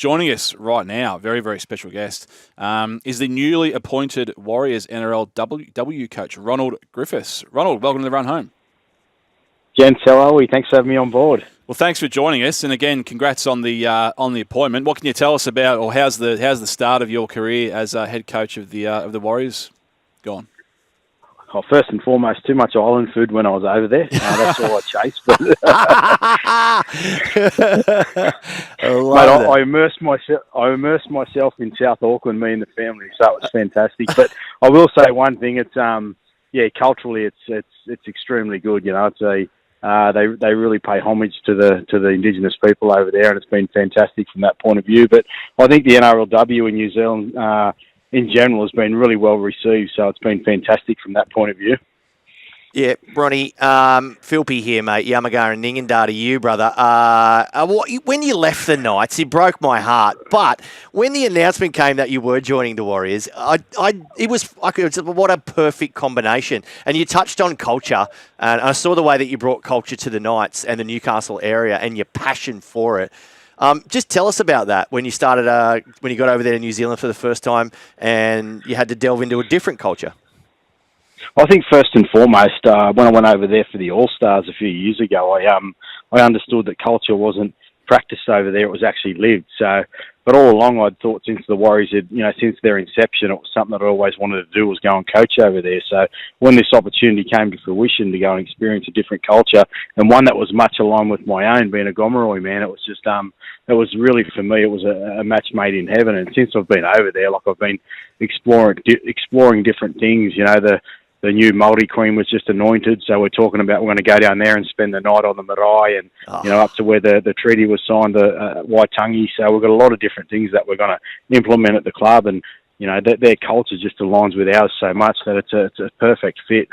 Joining us right now, very, very special guest, is the newly appointed Warriors NRLW coach, Ronald Griffiths. Ronald, welcome to the run home. Gents, how are we? Thanks for having me on board. Well, thanks for joining us, and again, congrats on the appointment. What can you tell us about, or how's the start of your career as head coach of the Warriors gone? Oh, first and foremost, too much island food when I was over there. That's all I chased. But I immersed myself in South Auckland, me and the family, so it was fantastic. But I will say one thing: it's culturally, it's extremely good. You know, it's they really pay homage to the Indigenous people over there, and it's been fantastic from that point of view. But I think the NRLW in New Zealand, in general, has been really well received, so it's been fantastic from that point of view. Yeah, Bronny, Philpy here, mate. Yamaga and Ningendar to you, brother. When you left the Knights, it broke my heart. But when the announcement came that you were joining the Warriors, it was what a perfect combination. And you touched on culture, and I saw the way that you brought culture to the Knights and the Newcastle area and your passion for it. Just tell us about that when you started, when you got over there to New Zealand for the first time and you had to delve into a different culture. I think first and foremost, when I went over there for the All-Stars a few years ago, I understood that culture wasn't practiced over there; it was actually lived. So, but all along, I'd thought since the Warriors had, since their inception, it was something that I always wanted to do was go and coach over there. So, when this opportunity came to fruition to go and experience a different culture and one that was much aligned with my own, being a Gomeroi man, it was just it was really, for me, it was a match made in heaven. And since I've been over there, I've been exploring different things. The new Māori Queen was just anointed, so we're talking about we're going to go down there and spend the night on the marae and, up to where the treaty was signed at Waitangi. So we've got a lot of different things that we're going to implement at the club, and, their culture just aligns with ours so much that it's a perfect fit.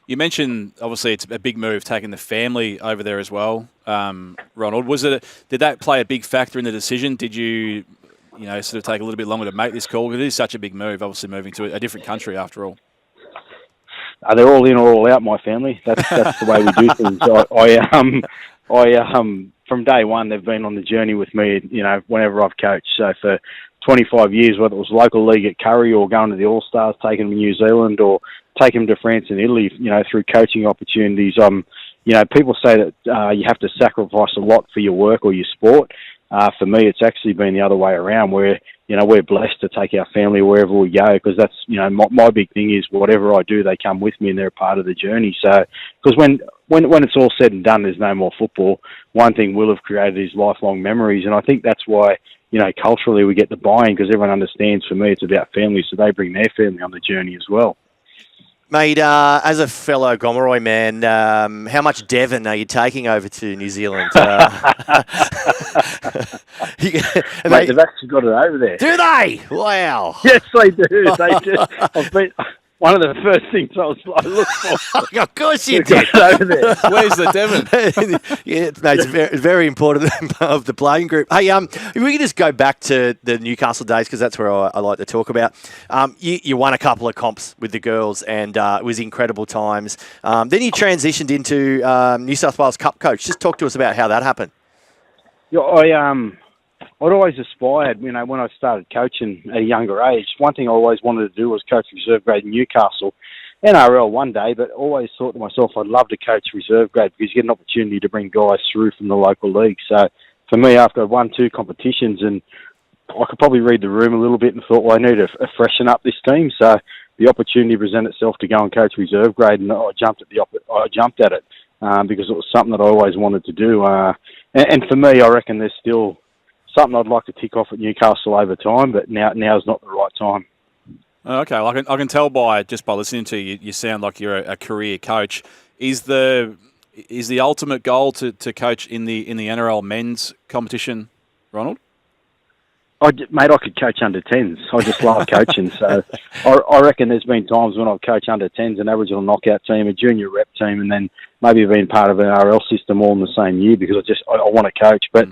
You mentioned, obviously, it's a big move taking the family over there as well, Ronald. Did that play a big factor in the decision? Did you, sort of take a little bit longer to make this call? Because it is such a big move, obviously, moving to a different country after all. They're all in or all out, my family. That's the way we do things. I from day one, they've been on the journey with me, whenever I've coached. So for 25 years, whether it was local league at Koori or going to the All-Stars, taking them to New Zealand or taking them to France and Italy, through coaching opportunities. People say that you have to sacrifice a lot for your work or your sport. For me, it's actually been the other way around where, we're blessed to take our family wherever we go because that's, my big thing is whatever I do, they come with me and they're a part of the journey. So, because when it's all said and done, there's no more football. One thing we'll have created is lifelong memories. And I think that's why, culturally we get the buy-in because everyone understands for me it's about family. So they bring their family on the journey as well. Mate, as a fellow Gomeroi man, how much Devon are you taking over to New Zealand? Mate, they've actually got it over there. Do they? Wow. Yes, they do. They do. I've been one of the first things I looked for. Of course you did. Over there. Where's the Devon? Yeah, mate, it's very, very important of the playing group. Hey, if we could just go back to the Newcastle days because that's where I like to talk about. You won a couple of comps with the girls and it was incredible times. Then you transitioned into New South Wales Cup coach. Just talk to us about how that happened. Yeah, I'd always aspired, when I started coaching at a younger age. One thing I always wanted to do was coach reserve grade in Newcastle. NRL one day, but always thought to myself I'd love to coach reserve grade because you get an opportunity to bring guys through from the local league. So for me, after I'd won 2 competitions and I could probably read the room a little bit and thought, well, I need to freshen up this team. So the opportunity presented itself to go and coach reserve grade, and I jumped at it because it was something that I always wanted to do. And for me, I reckon there's still something I'd like to tick off at Newcastle over time, but now's not the right time. Okay, well, I can tell by listening to you, you sound like you're a career coach. Is the ultimate goal to coach in the NRL men's competition, Ronald? I could coach under 10s. I just love coaching. So I reckon there's been times when I've coached under 10s, an Aboriginal knockout team, a junior rep team, and then maybe been part of an NRL system all in the same year because I want to coach. But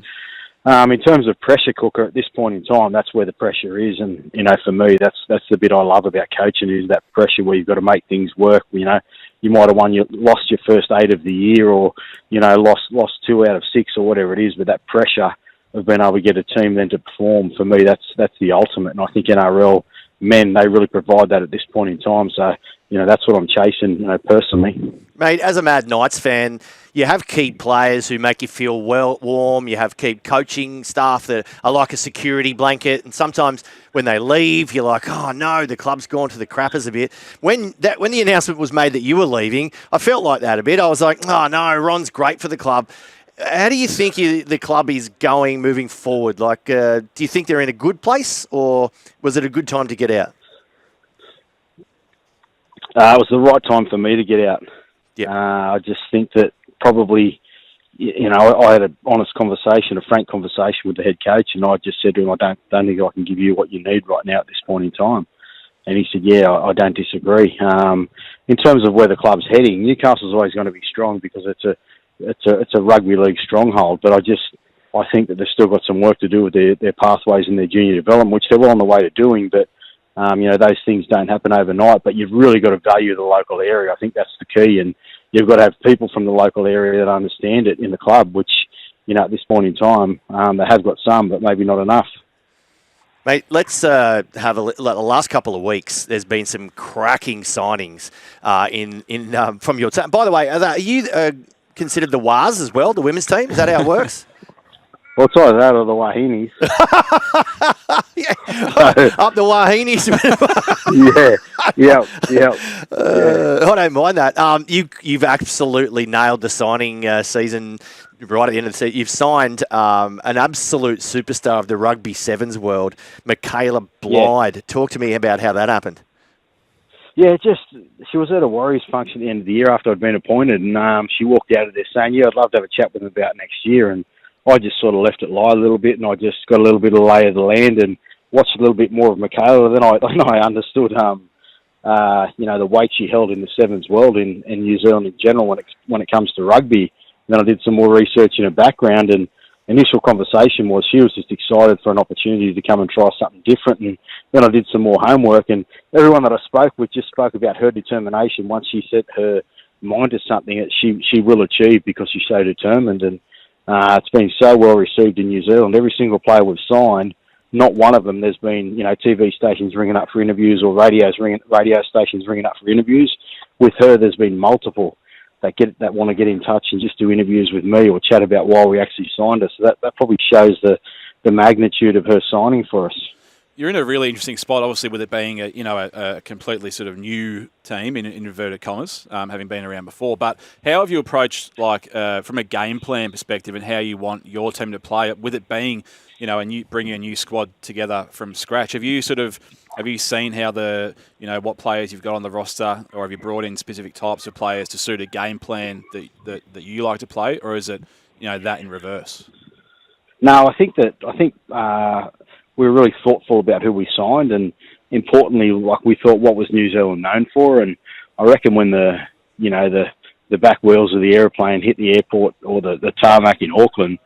in terms of pressure cooker at this point in time, that's where the pressure is. And, for me, that's the bit I love about coaching is that pressure where you've got to make things work. You might have lost your first 8 of the year or, lost 2 out of 6 or whatever it is, but that pressure of being able to get a team then to perform, for me, that's the ultimate. And I think NRL men, they really provide that at this point in time. So, that's what I'm chasing, personally. Mate, as a Mad Knights fan, you have key players who make you feel warm. You have key coaching staff that are like a security blanket. And sometimes when they leave, you're like, oh, no, the club's gone to the crappers a bit. When the announcement was made that you were leaving, I felt like that a bit. I was like, oh, no, Ron's great for the club. How do you think the club is going moving forward? Like, do you think they're in a good place, or was it a good time to get out? It was the right time for me to get out. Yeah. I just think that probably, I had an honest conversation, a frank conversation with the head coach, and I just said to him, I don't think I can give you what you need right now at this point in time. And he said, yeah, I don't disagree. In terms of where the club's heading, Newcastle's always going to be strong because it's a rugby league stronghold, but I think that they've still got some work to do with their pathways and their junior development, which they're well on the way to doing, but those things don't happen overnight, but you've really got to value the local area. I think that's the key, and you've got to have people from the local area that understand it in the club, which, at this point in time, they have got some, but maybe not enough. Mate, let's have the last couple of weeks. There's been some cracking signings from your team. By the way, are you considered the WAS as well, the women's team? Is that how it works? Well, it's either that or the Wahinis. Up the Wahinis. Yeah. I don't mind that. You've absolutely nailed the signing season right at the end of the season. You've signed an absolute superstar of the rugby sevens world, Michaela Blyde. Yeah. Talk to me about how that happened. Yeah, she was at a Warriors function at the end of the year after I'd been appointed, and she walked out of there saying, yeah, I'd love to have a chat with them about next year, and I just sort of left it lie a little bit, and I just got a little bit of lay of the land and watched a little bit more of Michaela. Then I understood, the weight she held in the sevens world in New Zealand in general when it comes to rugby. And then I did some more research in her background, and initial conversation was she was just excited for an opportunity to come and try something different. And then I did some more homework, and everyone that I spoke with just spoke about her determination. Once she set her mind to something that she will achieve because she's so determined, and it's been so well received in New Zealand. Every single player we've signed, not one of them there's been, TV stations ringing up for interviews or radio stations ringing up for interviews. With her, there's been multiple that want to get in touch and just do interviews with me or chat about why we actually signed her. So that probably shows the magnitude of her signing for us. You're in a really interesting spot, obviously, with it being a completely sort of new team in inverted commas, having been around before. But how have you approached, from a game plan perspective, and how you want your team to play, with it being, bringing a new squad together from scratch? Have you seen how what players you've got on the roster, or have you brought in specific types of players to suit a game plan that you like to play, or is it that in reverse? No, I think we were really thoughtful about who we signed, and importantly, we thought what was New Zealand known for. And I reckon when the back wheels of the aeroplane hit the airport or the tarmac in Auckland,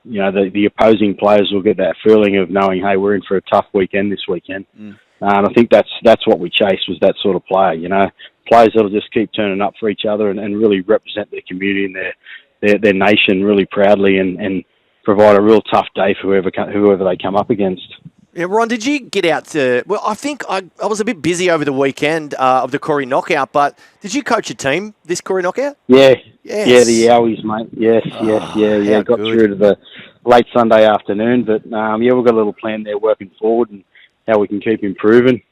the opposing players will get that feeling of knowing, hey, we're in for a tough weekend this weekend. And I think that's what we chased, was that sort of player. Players that'll just keep turning up for each other and really represent their community and their nation really proudly and provide a real tough day for whoever they come up against. Yeah, Ron, did you get out to... Well, I think I was a bit busy over the weekend of the Koori knockout, but did you coach a team this Koori knockout? Yeah. Yes. Yeah, the Yowies, mate. Yes. Got good. through to the late Sunday afternoon, but we've got a little plan there working forward and how we can keep improving.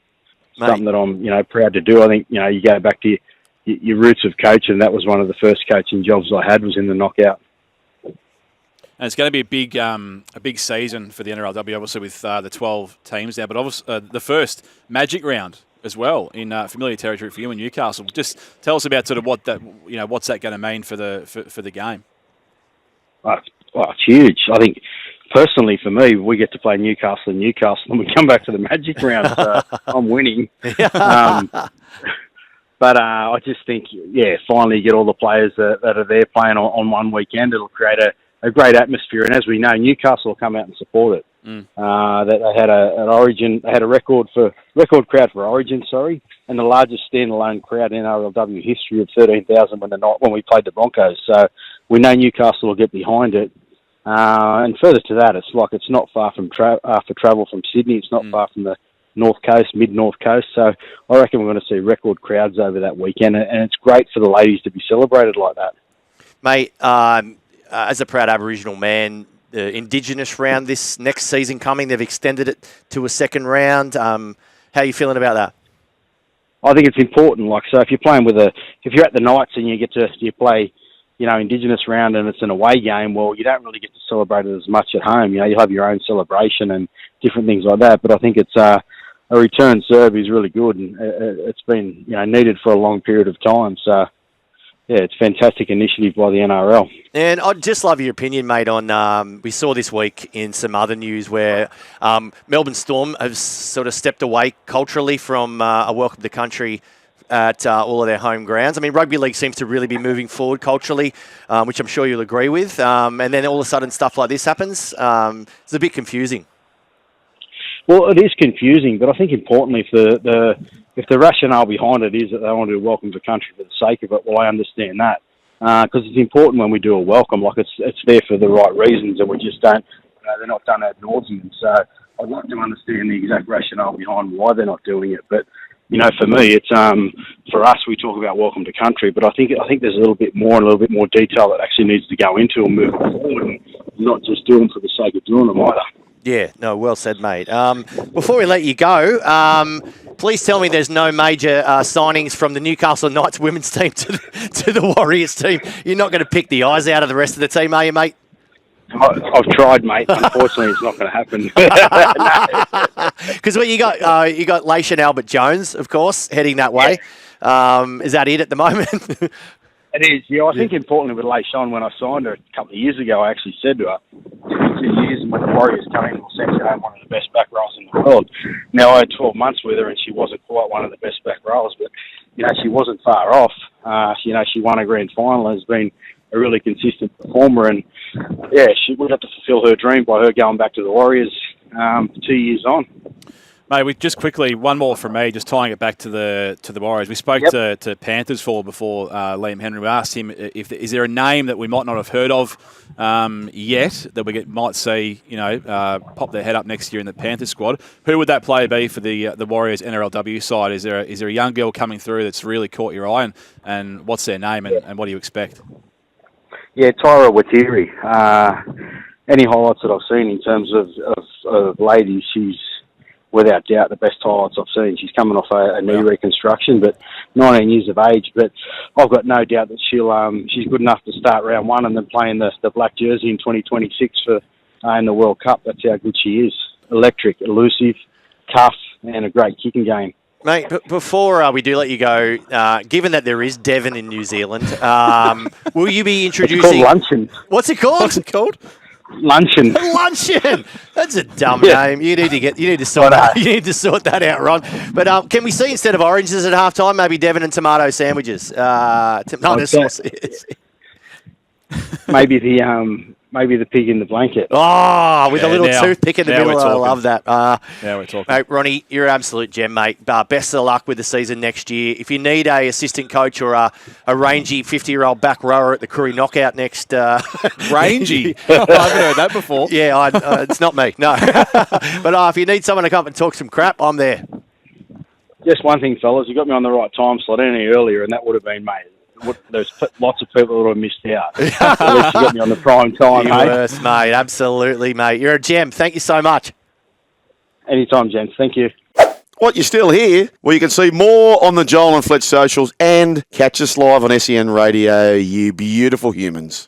Mate. Something that I'm proud to do. I think, you go back to your roots of coaching. That was one of the first coaching jobs I had, was in the knockout. And it's going to be a big season for the NRLW, obviously, with the 12 teams now, but obviously the first Magic round as well in familiar territory for you in Newcastle. Just tell us about sort of what that, what's that going to mean for the game? It's huge. I think personally for me, we get to play Newcastle and we come back to the Magic round. So I'm winning. But I just think, finally you get all the players that are there playing on one weekend. It'll create a great atmosphere, and as we know, Newcastle will come out and support it. That they had an Origin, they had a record crowd for Origin, and the largest standalone crowd in NRLW history of 13,000 when we played the Broncos. So we know Newcastle will get behind it, And further to that, it's not far from for travel from Sydney. It's not far from the North Coast, mid-North Coast. So I reckon we're going to see record crowds over that weekend, and it's great for the ladies to be celebrated like that. Mate, as a proud Aboriginal man, the Indigenous round this next season coming, they've extended it to a second round. How are you feeling about that? I think it's important. So if you're playing if you're at the Knights and you play, Indigenous round and it's an away game, well, you don't really get to celebrate it as much at home. You'll have your own celebration and different things like that. But I think it's a return serve is really good, and it's been needed for a long period of time. So yeah, it's a fantastic initiative by the NRL. And I'd just love your opinion, mate, on we saw this week in some other news where Melbourne Storm have sort of stepped away culturally from a welcome to country at all of their home grounds. I mean, rugby league seems to really be moving forward culturally, which I'm sure you'll agree with. And then all of a sudden stuff like this happens. It's a bit confusing. Well, it is confusing, but I think importantly, if the rationale behind it is that they want to welcome the country for the sake of it, well, I understand that. Because it's important when we do a welcome, it's there for the right reasons, and we just don't, they're not done ad nauseam. So I'd like to understand the exact rationale behind why they're not doing it. But, for me, it's, for us, we talk about welcome to country, but I think there's a little bit more and a little bit more detail that actually needs to go into and move forward, and not just do them for the sake of doing them either. Yeah, no, well said, mate. Before we let you go, please tell me there's no major signings from the Newcastle Knights women's team to the Warriors team. You're not going to pick the eyes out of the rest of the team, are you, mate? I've tried, mate. Unfortunately, it's not going to happen. Because you got Laisha Albert-Jones, of course, heading that way. Yeah. Is that it at the moment? It is, yeah. I think importantly with Leishan, when I signed her a couple of years ago, I actually said to her, 2 years and when the Warriors came in, we'll send her home one of the best back rows in the world. Now, I had 12 months with her and she wasn't quite one of the best back rows, but, she wasn't far off. She won a grand final and has been a really consistent performer, and, she would have to fulfil her dream by her going back to the Warriors 2 years on. Mate, we just quickly, one more from me, just tying it back to the Warriors. We spoke to Panthers forward before Liam Henry. We asked him is there a name that we might not have heard of yet that we might see, pop their head up next year in the Panthers squad. Who would that player be for the Warriors NRLW side? Is there a young girl coming through that's really caught your eye, and what's their name and what do you expect? Yeah, Tyra Watiri. Any highlights that I've seen in terms of ladies, she's without doubt the best highlights I've seen. She's coming off a knee reconstruction, but 19 years of age. But I've got no doubt that she's good enough to start round one and then play in the black jersey in 2026 in the World Cup. That's how good she is. Electric, elusive, tough, and a great kicking game. Mate, before we do let you go, given that there is Devon in New Zealand, will you be introducing... It's called Luncheon. What's it called? What's it called? Luncheon. Luncheon. That's a dumb name. You need to sort that out, Ron. But can we see, instead of oranges at halftime, maybe Devon and tomato sandwiches? Tomato sauce. Maybe the pig in the blanket. Oh, with a little toothpick in the middle. I love that. Now we're talking. Mate, Ronnie, you're an absolute gem, mate. Best of luck with the season next year. If you need a assistant coach or a rangy 50-year-old back rower at the Koori knockout next... Rangy? I haven't heard that before. Yeah, it's not me, no. But if you need someone to come up and talk some crap, I'm there. Just one thing, fellas. You got me on the right time slot any earlier, and that would have been, mate. There's lots of people that have missed out. At least you got me on the prime time, mate. Mate. Absolutely, mate. You're a gem. Thank you so much. Anytime, gents. Thank you. What, you're still here? Well, you can see more on the Joel and Fletch socials and catch us live on SEN Radio, you beautiful humans.